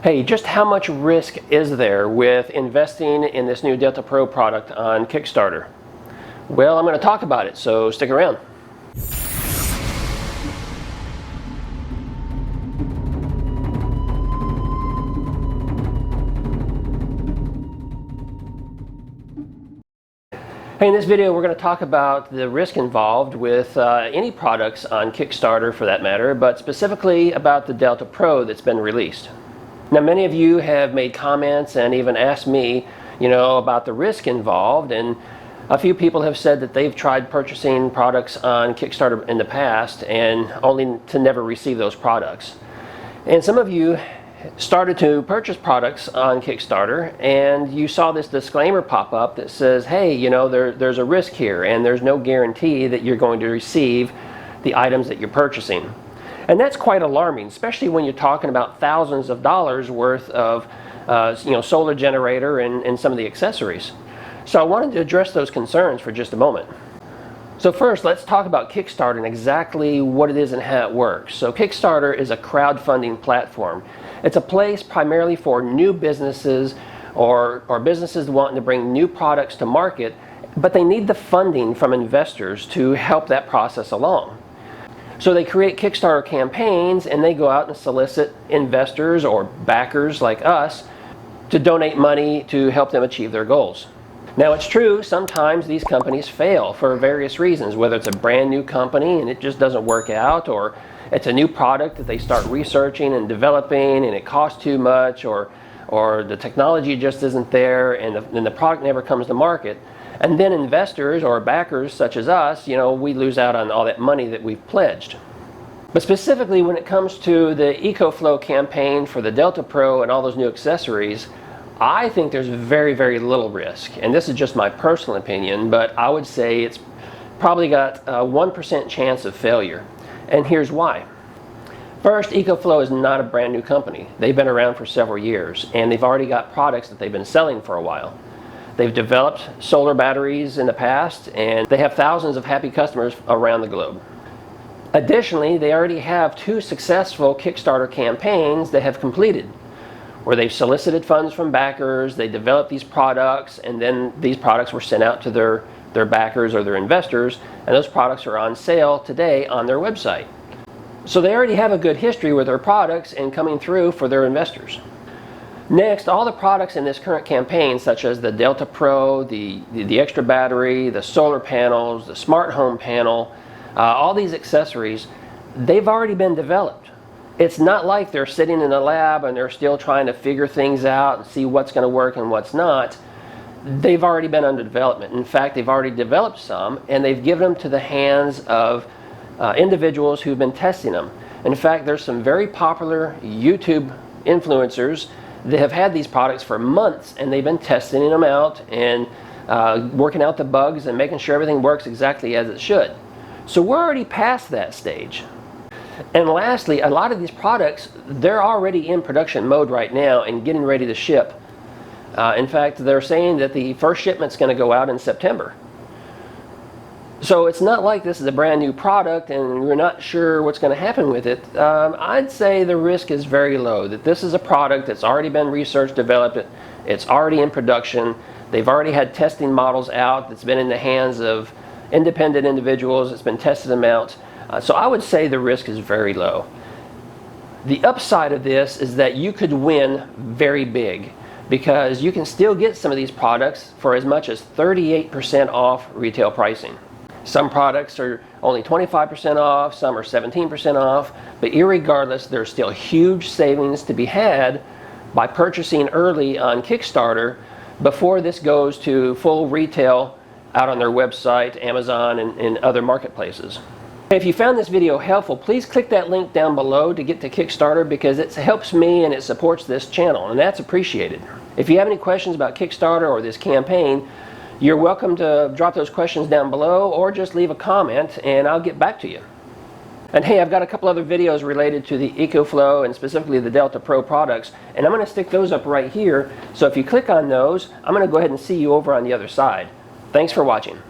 Hey, just how much risk is there with investing in this new Delta Pro product on Kickstarter? Well, I'm going to talk about it, so stick around. Hey, in this video we're going to talk about the risk involved with any products on Kickstarter for that matter, but specifically about the Delta Pro that's been released. Now, many of you have made comments and even asked me, about the risk involved, and a few people have said that they've tried purchasing products on Kickstarter in the past and only to never receive those products. And some of you started to purchase products on Kickstarter and you saw this disclaimer pop up that says, hey, there's a risk here and there's no guarantee that you're going to receive the items that you're purchasing. And that's quite alarming, especially when you're talking about thousands of dollars worth of solar generator and some of the accessories. So I wanted to address those concerns for just a moment. So first, let's talk about Kickstarter and exactly what it is and how it works. So Kickstarter is a crowdfunding platform. It's a place primarily for new businesses or businesses wanting to bring new products to market, but they need the funding from investors to help that process along. So they create Kickstarter campaigns and they go out and solicit investors or backers like us to donate money to help them achieve their goals. Now, it's true, sometimes these companies fail for various reasons, whether it's a brand new company and it just doesn't work out, or it's a new product that they start researching and developing and it costs too much, or the technology just isn't there and the product never comes to market. And then investors or backers such as us, we lose out on all that money that we've pledged. But specifically when it comes to the EcoFlow campaign for the Delta Pro and all those new accessories, I think there's very, very little risk. And this is just my personal opinion, but I would say it's probably got a 1% chance of failure. And here's why. First, EcoFlow is not a brand new company. They've been around for several years and they've already got products that they've been selling for a while. They've developed solar batteries in the past and they have thousands of happy customers around the globe. Additionally, they already have 2 successful Kickstarter campaigns that have completed, where they've solicited funds from backers, they developed these products, and then these products were sent out to their backers or their investors, and those products are on sale today on their website. So they already have a good history with their products and coming through for their investors. Next, all the products in this current campaign, such as the Delta Pro, the extra battery, the solar panels, the smart home panel, all these accessories, they've already been developed. It's not like they're sitting in a lab and they're still trying to figure things out and see what's going to work and what's not. They've already been under development. In fact, they've already developed some and they've given them to the hands of individuals who've been testing them. In fact, there's some very popular YouTube influencers that have had these products for months and they've been testing them out and working out the bugs and making sure everything works exactly as it should. So we're already past that stage. And lastly, a lot of these products, they're already in production mode right now and getting ready to ship. In fact, they're saying that the first shipment's going to go out in September. So it's not like this is a brand new product and we're not sure what's going to happen with it. I'd say the risk is very low, that this is a product that's already been researched, developed, it's already in production, they've already had testing models out, that's been in the hands of independent individuals, it's been tested them out. So I would say the risk is very low. The upside of this is that you could win very big, because you can still get some of these products for as much as 38% off retail pricing. Some products are only 25% off, some are 17% off, but irregardless, there's still huge savings to be had by purchasing early on Kickstarter before this goes to full retail out on their website, Amazon, and other marketplaces. If you found this video helpful, please click that link down below to get to Kickstarter, because it helps me and it supports this channel, and that's appreciated. If you have any questions about Kickstarter or this campaign, you're welcome to drop those questions down below or just leave a comment and I'll get back to you. And hey, I've got a couple other videos related to the EcoFlow and specifically the Delta Pro products, and I'm going to stick those up right here. So if you click on those, I'm going to go ahead and see you over on the other side. Thanks for watching.